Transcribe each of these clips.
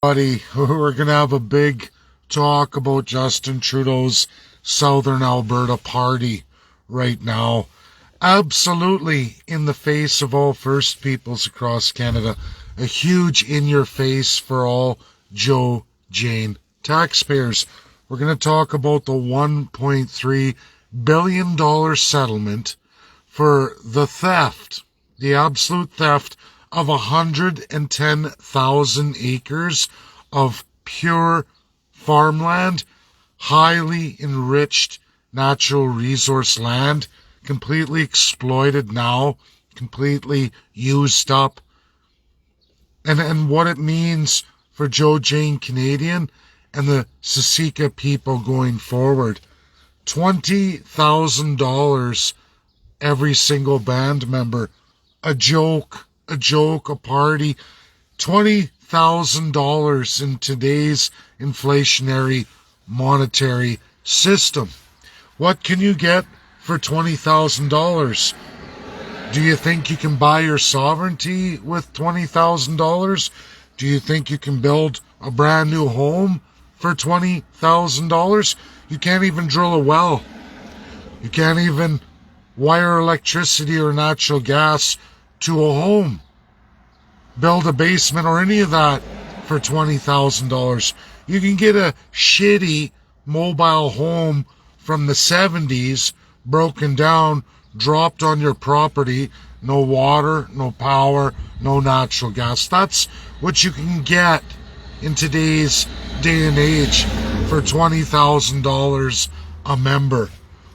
Buddy, we're going to have a big talk about Justin Trudeau's Southern Alberta party right now. Absolutely in the face of all First Peoples across Canada. A huge in-your-face for all Joe Jane taxpayers. We're going to talk about the $1.3 billion settlement for the theft, the absolute theft of 110,000 acres of pure farmland, highly enriched natural resource land, completely exploited now, completely used up, and what it means for Joe Jane Canadian and the Siksika people going forward. $20,000 every single band member. A joke, a party. $20,000 in today's inflationary monetary system. What can you get for $20,000? Do you think you can buy your sovereignty with $20,000? Do you think you can build a brand new home for $20,000? You can't even drill a well. You can't even wire electricity or natural gas to a home, build a basement or any of that for $20,000. You can get a shitty mobile home from the 70s, broken down, dropped on your property, no water, no power, no natural gas. That's what you can get in today's day and age for $20,000 a member.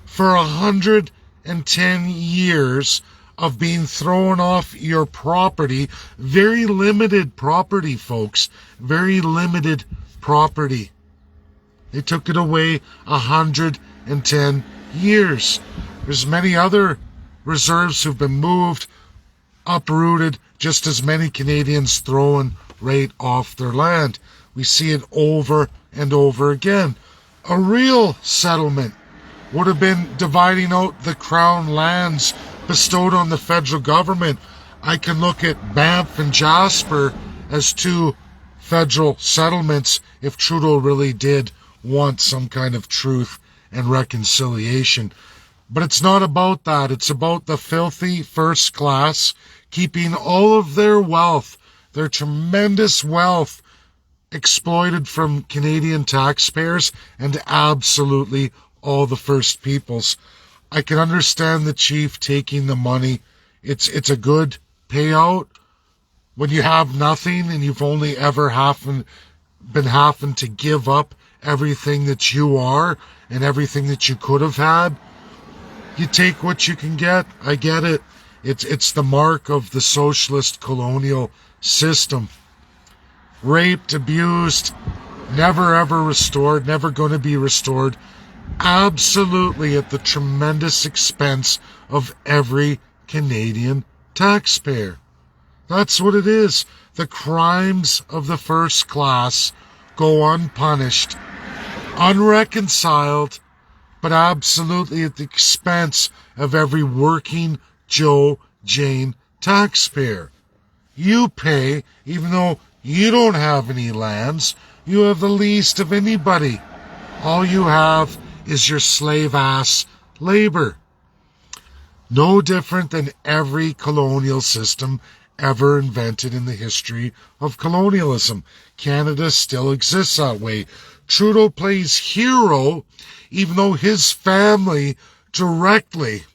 For 110 years of being thrown off your property. Very limited property, folks. Very limited property. They took it away 110 years. There's many other reserves who've been moved, uprooted, just as many Canadians thrown right off their land. We see it over and over again. A real settlement would have been dividing out the Crown lands bestowed on the federal government. I can look at Banff and Jasper as two federal settlements if Trudeau really did want some kind of truth and reconciliation. But it's not about that. It's about the filthy first class keeping all of their wealth, their tremendous wealth, exploited from Canadian taxpayers and absolutely all the First Peoples. I can understand the chief taking the money. It's a good payout when you have nothing and you've only ever been having to give up everything that you are and everything that you could have had. You take what you can get. I get it. It's the mark of the socialist colonial system. Raped, abused, never ever restored, never going to be restored. Absolutely at the tremendous expense of every Canadian taxpayer. That's what it is. The crimes of the first class go unpunished, unreconciled, but absolutely at the expense of every working Joe Jane taxpayer. You pay, even though you don't have any lands, you have the least of anybody. All you have is your slave-ass labor. No different than every colonial system ever invented in the history of colonialism. Canada still exists that way. Trudeau plays hero, even though his family directly,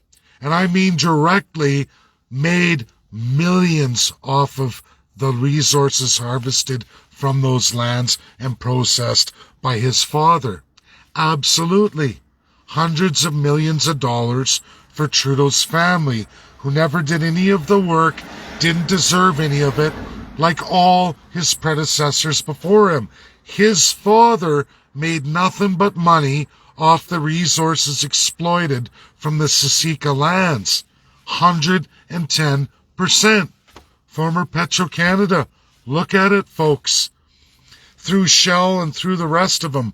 and I mean directly, made millions off of the resources harvested from those lands and processed by his father. Absolutely. Hundreds of millions of dollars for Trudeau's family, who never did any of the work, didn't deserve any of it, like all his predecessors before him. His father made nothing but money off the resources exploited from the Siksika lands. 110%. Former Petro-Canada. Look at it, folks. Through Shell and through the rest of them.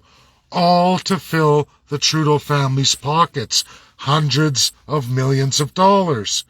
All to fill the Trudeau family's pockets. Hundreds of millions of dollars.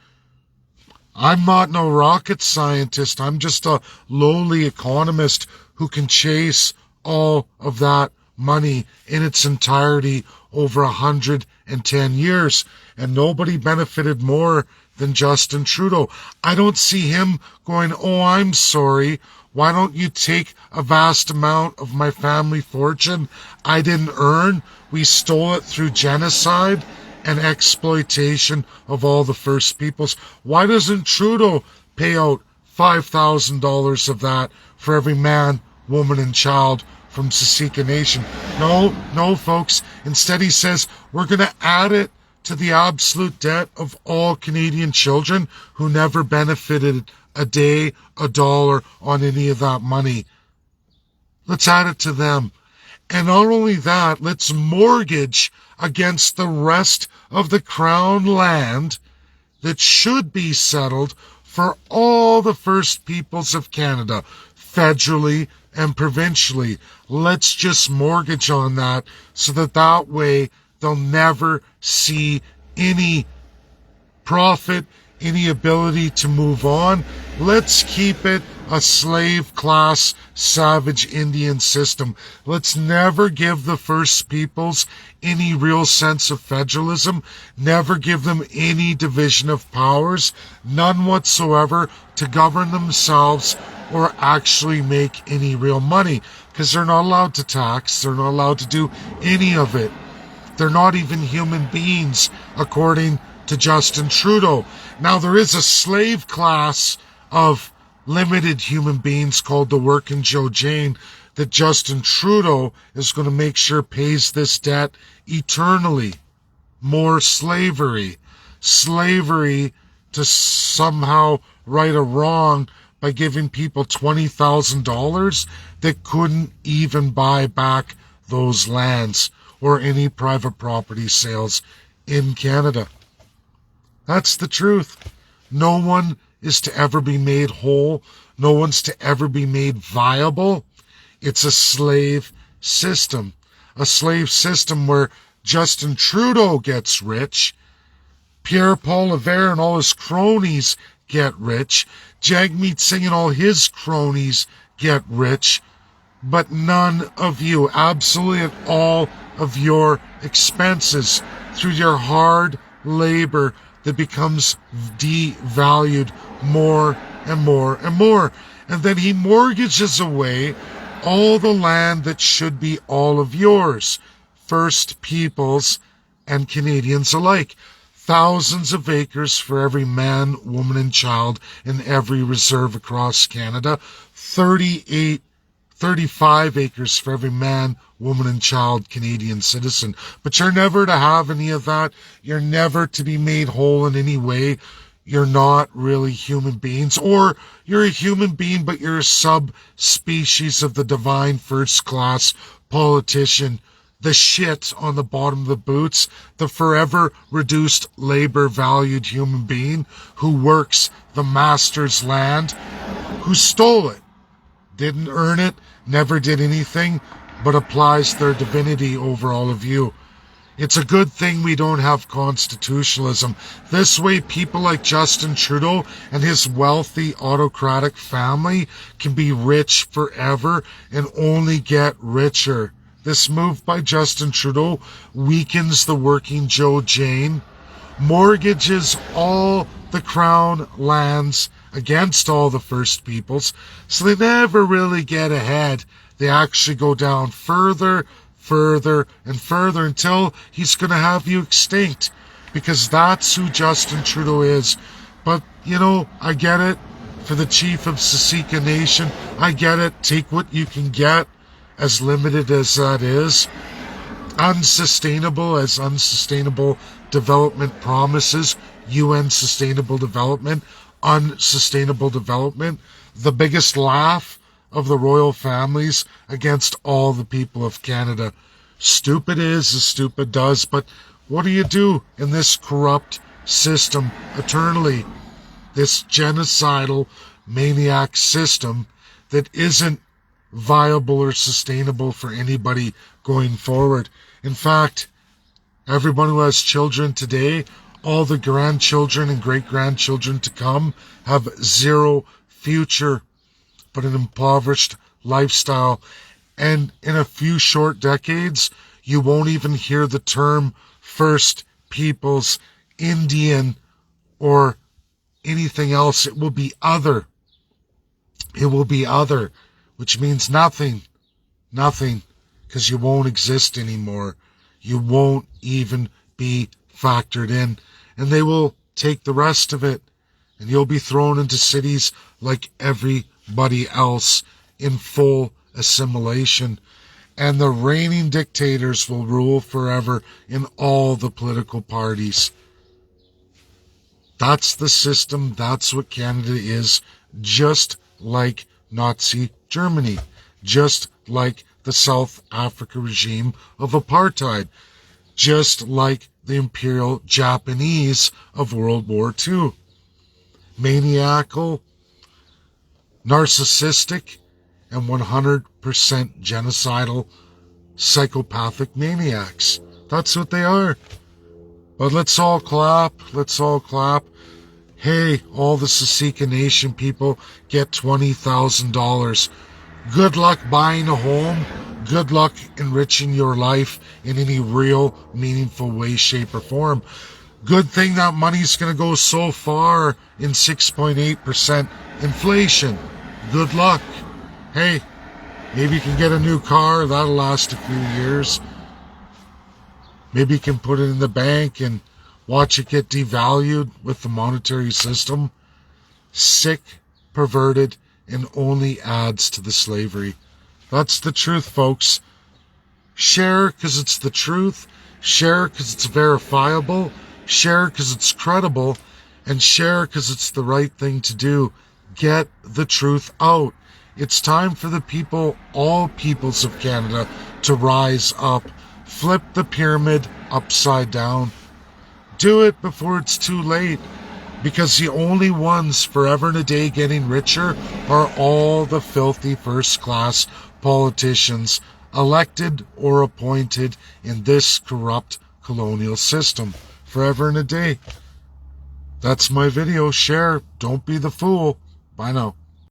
I'm not no rocket scientist. I'm just a lowly economist who can chase all of that money in its entirety over 110 years. And nobody benefited more than Justin Trudeau. I don't see him going, oh, I'm sorry. Why don't you take a vast amount of my family fortune I didn't earn? We stole it through genocide and exploitation of all the First Peoples. Why doesn't Trudeau pay out $5,000 of that for every man, woman, and child from Siksika Nation? No, folks. Instead, he says, we're going to add it to the absolute debt of all Canadian children who never benefited a day, a dollar on any of that money. Let's add it to them. And not only that, let's mortgage against the rest of the Crown land that should be settled for all the First Peoples of Canada, federally and provincially. Let's just mortgage on that so that way they'll never see any profit, any ability to move on. Let's keep it a slave class, savage Indian system. Let's never give the First Peoples any real sense of federalism, never give them any division of powers, none whatsoever to govern themselves or actually make any real money, because they're not allowed to tax, they're not allowed to do any of it. They're not even human beings, according to Justin Trudeau. Now, there is a slave class of limited human beings called the Working Joe Jane that Justin Trudeau is going to make sure pays this debt eternally. More slavery. Slavery to somehow right a wrong by giving people $20,000 that couldn't even buy back those lands or any private property sales in Canada. That's the truth. No one is to ever be made whole. No one's to ever be made viable. It's a slave system. A slave system where Justin Trudeau gets rich, Pierre-Paul Levere and all his cronies get rich, Jagmeet Singh and all his cronies get rich, but none of you, absolutely at all of your expenses, through your hard labor that becomes devalued more and more and more. And then he mortgages away all the land that should be all of yours, First Peoples and Canadians alike. Thousands of acres for every man, woman, and child in every reserve across Canada. 35 acres for every man, woman, and child Canadian citizen. But you're never to have any of that. You're never to be made whole in any way. You're not really human beings. Or you're a human being, but you're a subspecies of the divine first-class politician. The shit on the bottom of the boots, the forever reduced labor valued human being who works the master's land, who stole it, didn't earn it, never did anything, but applies their divinity over all of you. It's a good thing we don't have constitutionalism. This way people like Justin Trudeau and his wealthy autocratic family can be rich forever and only get richer. This move by Justin Trudeau weakens the Working Joe Jane, mortgages all the Crown lands against all the First Peoples, so they never really get ahead. They actually go down further, and further until he's going to have you extinct, because that's who Justin Trudeau is. But, I get it. For the chief of Siksika Nation, I get it. Take what you can get, as limited as that is. Unsustainable as unsustainable development promises. UN Sustainable Development. Unsustainable development. The biggest laugh of the royal families against all the people of Canada. Stupid is as stupid does, but what do you do in this corrupt system eternally? This genocidal maniac system that isn't viable or sustainable for anybody going forward. In fact, everyone who has children today, all the grandchildren and great-grandchildren to come, have zero future, but an impoverished lifestyle. And in a few short decades, you won't even hear the term First Peoples, Indian, or anything else. It will be other. It will be other, which means nothing. Nothing, because you won't exist anymore. You won't even be factored in. And they will take the rest of it. And you'll be thrown into cities like everybody else in full assimilation. And the reigning dictators will rule forever in all the political parties. That's the system. That's what Canada is. Just like Nazi Germany. Just like the South Africa regime of apartheid. Just like the Imperial Japanese of World War II. Maniacal, narcissistic, and 100% genocidal psychopathic maniacs. That's what they are. But let's all clap. Let's all clap. Hey, all the Siksika Nation people get $20,000. Good luck buying a home. Good luck enriching your life in any real, meaningful way, shape, or form. Good thing that money's going to go so far in 6.8% inflation. Good luck. Hey, maybe you can get a new car. That'll last a few years. Maybe you can put it in the bank and watch it get devalued with the monetary system. Sick, perverted, and only adds to the slavery. That's the truth, folks. Share because it's the truth. Share because it's verifiable. Share because it's credible. And share because it's the right thing to do. Get the truth out. It's time for the people, all peoples of Canada, to rise up. Flip the pyramid upside down. Do it before it's too late. Because the only ones forever and a day getting richer are all the filthy first-class politicians elected or appointed in this corrupt colonial system. Forever and a day. That's my video. Share. Don't be the fool. Bye now.